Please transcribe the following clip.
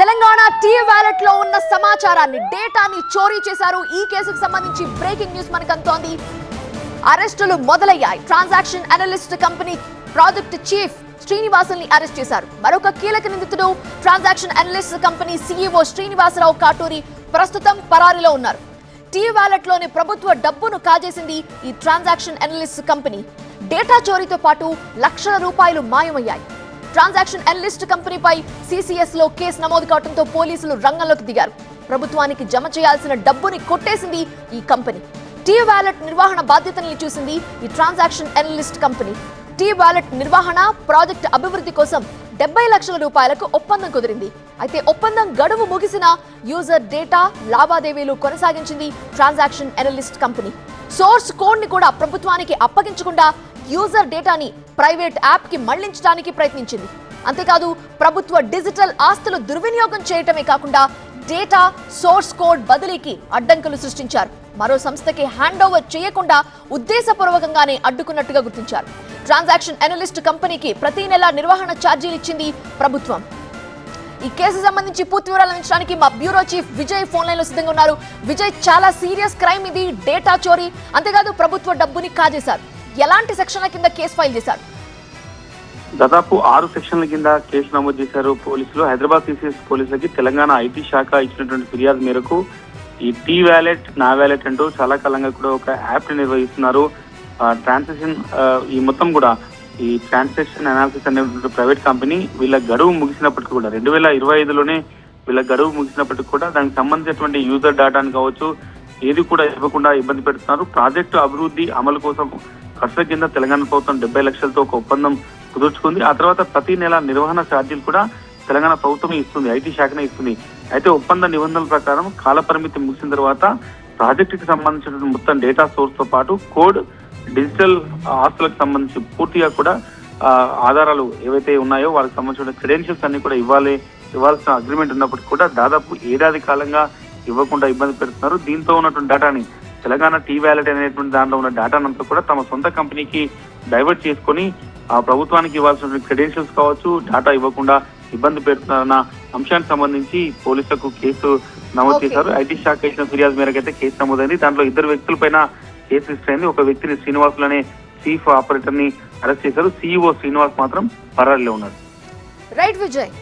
Telangana tea wallet లో ఉన్న సమాచారాన్ని డేటాని చోరీ చేశారు. ఈ కేసుకు సంబంధించి బ్రేకింగ్ న్యూస్ మనకు అందుతోంది. అరెస్టులు మొదలయ్యాయి. Transaction analyst company project chief శ్రీనివాసుల్ని అరెస్ట్ చేశారు. మరొక కీలక నిందితుడు transaction analyst company CEO Srinivasa Rao Katuri ప్రస్తుతం పరారీలో ఉన్నారు. టీ వాలెట్ లోని ప్రభుత్వ డబ్బును కాజేసింది ఈ ట్రాన్సాక్షన్ అనలిస్ట్ కంపెనీ. డేటా చోరీతో పాటు లక్షల రూపాయలు మాయమయ్యాయి. ట్రాన్సాక్షన్ అనలిస్ట్ కంపెనీపై సిసిఎస్ లో కేసు నమోదు కావడంతో పోలీసులు రంగంలోకి దిగారు. ప్రభుత్వానికి జమ చేయాల్సిన డబ్బుని కొట్టేసింది ఈ కంపెనీ. టీ వాలెట్ నిర్వహణ బాధ్యతల్ని చూసింది ఈ transaction analyst company. T wallet నిర్వహణ ప్రాజెక్ట్ అభివృద్ధి కోసం 70 లక్షల రూపాయలకు ఒప్పందం కుదిరింది. అయితే ఒప్పందం గడువు ముగిసిన యూజర్ డేటా లావాదేవీలు కొనసాగించింది transaction analyst company. Source code ని కూడా ప్రభుత్వానికి అప్పగించకుండా యూజర్ డేటాని ప్రైవేట్ యాప్ కి మళ్లించడానికి ప్రయత్నించింది. అంతేకాదు ప్రభుత్వ డిజిటల్ ఆస్తులు దుర్వినియోగం చేయటమే కాకుండా డేటా సోర్స్ కోడ్ బదిలీకి అడ్డంకులు సృష్టించారు. మరో సంస్థకి హ్యాండ్ ఓవర్ చేయకుండా ఉద్దేశపూర్వకంగానే అడ్డుకున్నట్టుగా గుర్తించారు. ట్రాన్సాక్షన్ అనలిస్ట్ కంపెనీకి ప్రతి నెల నిర్వహణ ఛార్జీలు ఇచ్చింది ప్రభుత్వం. ఈ కేసు సంబంధించి పూర్తి వివరాలు అందించడానికి మా bureau chief Vijay phone line లో సిద్ధంగా ఉన్నారు. విజయ్, చాలా సీరియస్ క్రైమ్ ఇది, డేటా చోరీ. అంతేకాదు ప్రభుత్వ డబ్బుని కాజేశారు. ఎలాంటి సెక్షన్ల కింద కేసు ఫైల్ చేశారు? దాదాపు 6 సెక్షన్ల కింద కేసు నమోదు చేశారు పోలీసులు. హైదరాబాద్ సిసిఎస్ పోలీసులకి తెలంగాణ ఐటీ శాఖ ఇచ్చినటువంటి ఫిర్యాదు మేరకు ఈ టీ వ్యాలెట్ నా వ్యాలెట్ అంటూ చాలా కాలంగా కూడా ఒక యాప్ ని నిర్వహిస్తున్నారు. ట్రాన్సాక్షన్ ఈ మొత్తం కూడా ఈ ట్రాన్సాక్షన్ అనాలిసిస్ అనే ప్రైవేట్ కంపెనీ వీళ్ళ గడువు ముగిసినప్పటికీ కూడా 2025లోనే వీళ్ళ గడువు ముగిసినప్పటికీ కూడా దానికి సంబంధించినటువంటి యూజర్ డేటాను కావచ్చు ఏది కూడా ఇవ్వకుండా ఇబ్బంది పెడుతున్నారు. ప్రాజెక్టు అభివృద్ధి అమలు కోసం ఖర్చుల కింద తెలంగాణ ప్రభుత్వం 70 లక్షలతో ఒక ఒప్పందం కుదుర్చుకుంది. ఆ తర్వాత ప్రతి నెల నిర్వహణ ఛార్జీలు కూడా తెలంగాణ ప్రభుత్వం ఇస్తుంది, ఐటీ శాఖనే ఇస్తుంది. అయితే ఒప్పంద నిబంధనల ప్రకారం కాల పరిమితి ముగిసిన తర్వాత ప్రాజెక్టుకి సంబంధించిన మొత్తం డేటా సోర్స్ తో పాటు కోడ్, డిజిటల్ ఆస్తులకు సంబంధించి పూర్తిగా కూడా ఆధారాలు ఏవైతే ఉన్నాయో వాళ్ళకి సంబంధించిన క్రెడెన్షియల్స్ అన్ని కూడా ఇవ్వాల్సిన అగ్రిమెంట్ ఉన్నప్పటికీ కూడా దాదాపు ఏడాది కాలంగా ఇవ్వకుండా ఇబ్బంది పెడుతున్నారు. దీంతో ఉన్నటువంటి డేటాని తెలంగాణ టీ వ్యాలెట్ అనేటువంటి దాంట్లో ఉన్న డేటానంతా కూడా తమ సొంత కంపెనీకి డైవర్ట్ చేసుకొని ఆ ప్రభుత్వానికి ఇవ్వాల్సిన క్రెడెన్షియల్స్ కావచ్చు డేటా ఇవ్వకుండా ఇబ్బంది పెడుతున్నారన్న అంశానికి సంబంధించి పోలీసులకు కేసు నమోదు చేశారు. ఐటీ శాఖ ఇచ్చిన ఫిర్యాదు మేరకు అయితే కేసు నమోదైంది. దాంట్లో 2 వ్యక్తులపైన కేసు రిజిస్టర్ అయింది. ఒక వ్యక్తిని శ్రీనివాసులు అనే చీఫ్ ఆపరేటర్ ని అరెస్ట్ చేశారు. సీఈఓ శ్రీనివాస్ మాత్రం పరారీలో ఉన్నారు. రైట్ విజయ్.